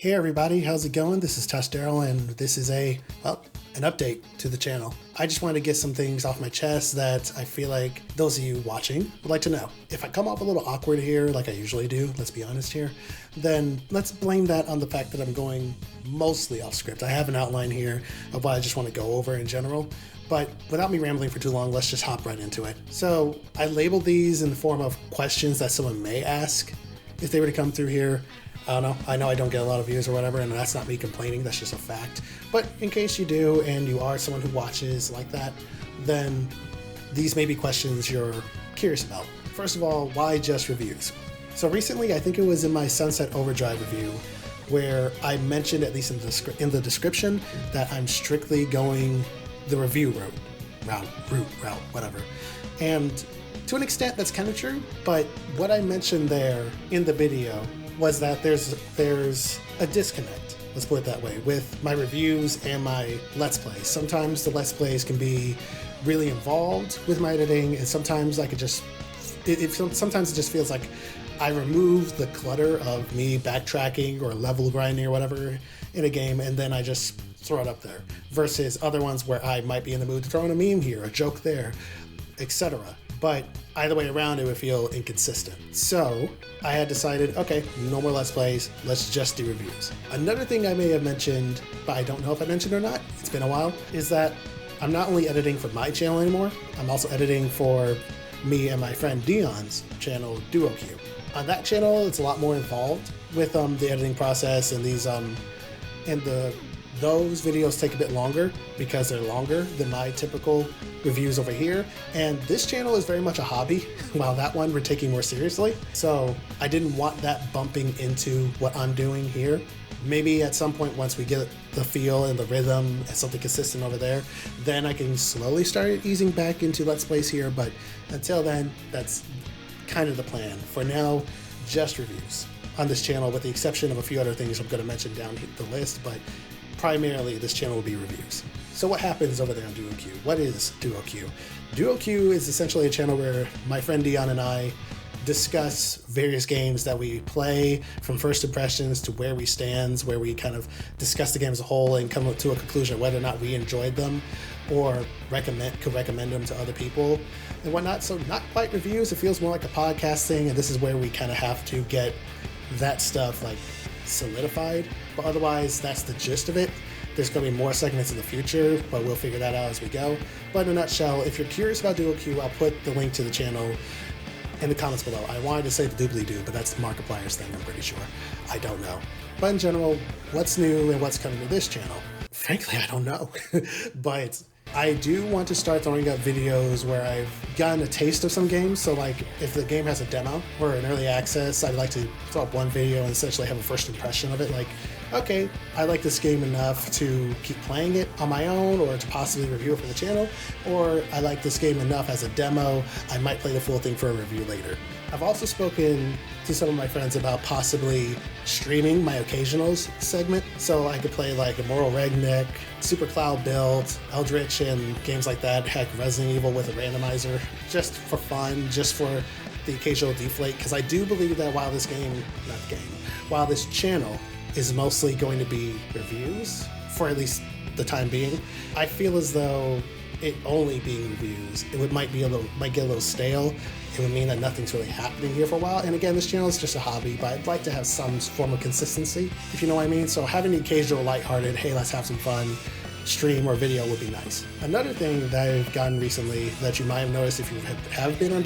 Hey everybody, how's it going? This is TUSDarryl and this is an update to the channel. I just wanted to get some things off my chest that I feel like those of you watching would like to know. If I come off a little awkward here, like I usually do, let's be honest here, then let's blame that on the fact that I'm going mostly off script. I have an outline here of what I just want to go over in general, but without me rambling for too long, let's just hop right into it. So I labeled these in the form of questions that someone may ask if they were to come through here. I don't know. I know I don't get a lot of views or whatever, and that's not me complaining. That's just a fact. But in case you do, and you are someone who watches like that, then these may be questions you're curious about. First of all, why just reviews? So recently, I think it was in my Sunset Overdrive review, where I mentioned, at least in the description, that I'm strictly going the review route, whatever. And to an extent, that's kind of true. But what I mentioned there in the video was that there's a disconnect, let's put it that way, with my reviews and my Let's Plays. Sometimes the Let's Plays can be really involved with my editing, and sometimes I could just, sometimes it just feels like I remove the clutter of me backtracking or level grinding or whatever in a game, and then I just throw it up there, versus other ones where I might be in the mood to throw in a meme here, a joke there, etc. But either way around, it would feel inconsistent. So I had decided, okay, no more Let's Plays, let's just do reviews. Another thing I may have mentioned, but I don't know if I mentioned or not, it's been a while, is that I'm not only editing for my channel anymore, I'm also editing for me and my friend Dion's channel, DuoQ. On that channel, it's a lot more involved with the editing process, and those videos take a bit longer because they're longer than my typical reviews over here. And this channel is very much a hobby, while that one we're taking more seriously. So I didn't want that bumping into what I'm doing here. Maybe at some point, once we get the feel and the rhythm and something consistent over there, then I can slowly start easing back into Let's Plays here. But until then, that's kind of the plan. For now, just reviews on this channel, with the exception of a few other things I'm going to mention down the list, but primarily this channel will be reviews. So what happens over there on DuoQ? What is DuoQ? DuoQ is essentially a channel where my friend Dion and I discuss various games that we play, from first impressions to where we stand, where we kind of discuss the game as a whole and come to a conclusion whether or not we enjoyed them or could recommend them to other people and whatnot. So not quite reviews, it feels more like a podcast thing, and this is where we kind of have to get that stuff like solidified, but otherwise that's the gist of it. There's going to be more segments in the future, but we'll figure that out as we go. But in a nutshell, if you're curious about DuoQ, I'll put the link to the channel in the comments below. I wanted to say the doobly-doo, but that's Markiplier's thing, I'm pretty sure. I don't know. But in general, what's new and what's coming to this channel? Frankly, I don't know. But I do want to start throwing up videos where I've gotten a taste of some games. So like if the game has a demo or an early access, I'd like to throw up one video and essentially have a first impression of it. Like, okay, I like this game enough to keep playing it on my own or to possibly review it for the channel, or I like this game enough as a demo, I might play the full thing for a review later. I've also spoken to some of my friends about possibly streaming my occasionals segment, so I could play like Immoral Redneck, Super Cloud Build, Eldritch, and games like that, heck, Resident Evil with a randomizer, just for fun, just for the occasional deflate, because I do believe that while this channel is mostly going to be reviews, for at least the time being, I feel as though it only being reviews, might get a little stale. It would mean that nothing's really happening here for a while. And again, this channel is just a hobby, but I'd like to have some form of consistency, if you know what I mean. So having the occasional lighthearted, hey, let's have some fun stream or video would be nice. Another thing that I've gotten recently that you might have noticed if you have been on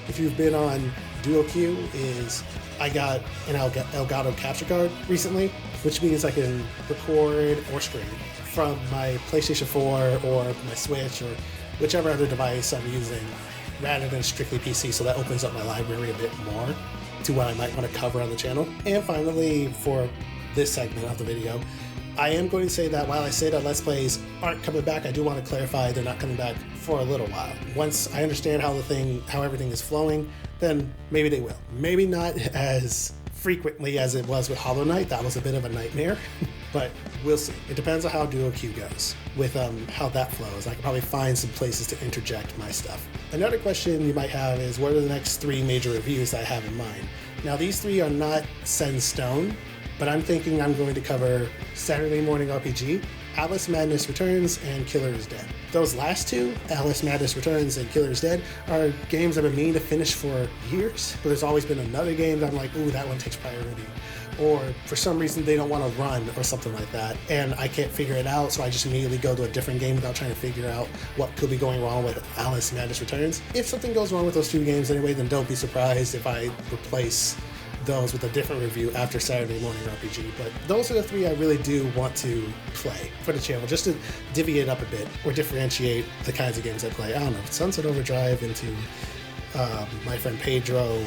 if you've been on DuoQ, is I got an Elgato capture card recently, which means I can record or stream from my PlayStation 4 or my Switch or whichever other device I'm using, rather than strictly PC, so that opens up my library a bit more to what I might want to cover on the channel. And finally, for this segment of the video, I am going to say that while I say that Let's Plays aren't coming back, I do want to clarify they're not coming back for a little while. Once I understand how everything is flowing, then maybe they will. Maybe not as frequently as it was with Hollow Knight. That was a bit of a nightmare. but we'll see. It depends on how Duo Q goes with how that flows. I can probably find some places to interject my stuff. Another question you might have is, what are the next 3 major reviews I have in mind? Now, these 3 are not set in stone, but I'm thinking I'm going to cover Saturday Morning RPG, Alice Madness Returns, and Killer is Dead. Those last 2, Alice Madness Returns and Killer is Dead, are games I've been meaning to finish for years, but there's always been another game that I'm like, ooh, that one takes priority. Or for some reason they don't want to run or something like that, and I can't figure it out, so I just immediately go to a different game without trying to figure out what could be going wrong with Alice Madness Returns. If something goes wrong with those 2 games anyway, then don't be surprised if I replace those with a different review after Saturday Morning RPG. But those are the 3 I really do want to play for the channel, just to divvy it up a bit or differentiate the kinds of games I play. I don't know, Sunset Overdrive into my friend Pedro,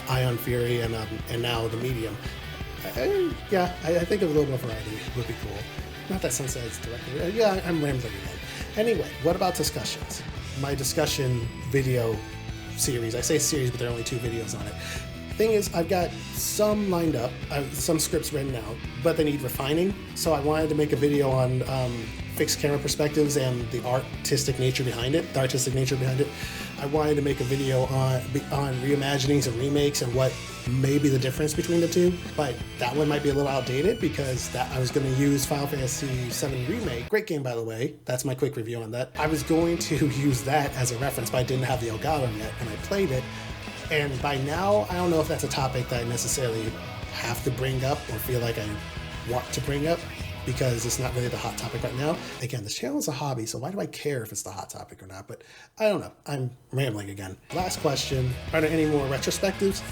Ion Fury, and now the Medium. I think a little more variety would be cool. Not that Sunset is directly. Yeah, I'm rambling again. Anyway, what about discussions? My discussion video series. I say series, but there are only 2 videos on it. Thing is, I've got some lined up, some scripts written out, but they need refining. So I wanted to make a video on fixed camera perspectives and the artistic nature behind it. I wanted to make a video on reimaginings and remakes and what may be the difference between the 2. But that one might be a little outdated because I was going to use Final Fantasy VII Remake. Great game, by the way. That's my quick review on that. I was going to use that as a reference, but I didn't have the Elgato yet, and I played it. And by now, I don't know if that's a topic that I necessarily have to bring up or feel like I want to bring up, because it's not really the hot topic right now. Again, this channel is a hobby, so why do I care if it's the hot topic or not? But I don't know. I'm rambling again. Last question. Are there any more retrospectives?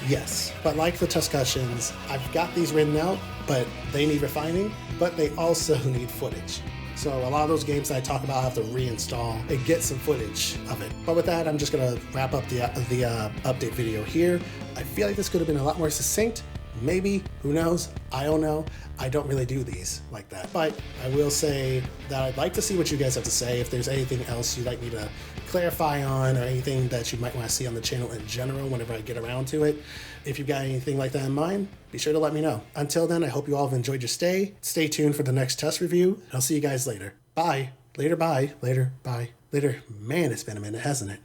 Yes. But like the discussions, I've got these written out, but they need refining, but they also need footage. So a lot of those games that I talk about, I have to reinstall and get some footage of it. But with that, I'm just going to wrap up the update video here. I feel like this could have been a lot more succinct. Maybe, who knows? I don't know. I don't really do these like that. But I will say that I'd like to see what you guys have to say. If there's anything else you'd like me to clarify on, or anything that you might want to see on the channel in general whenever I get around to it. If you've got anything like that in mind, be sure to let me know. Until then, I hope you all have enjoyed your stay. Stay tuned for the next TUS review. I'll see you guys later. Bye. Later, bye. Later, bye. Later. Man, it's been a minute, hasn't it?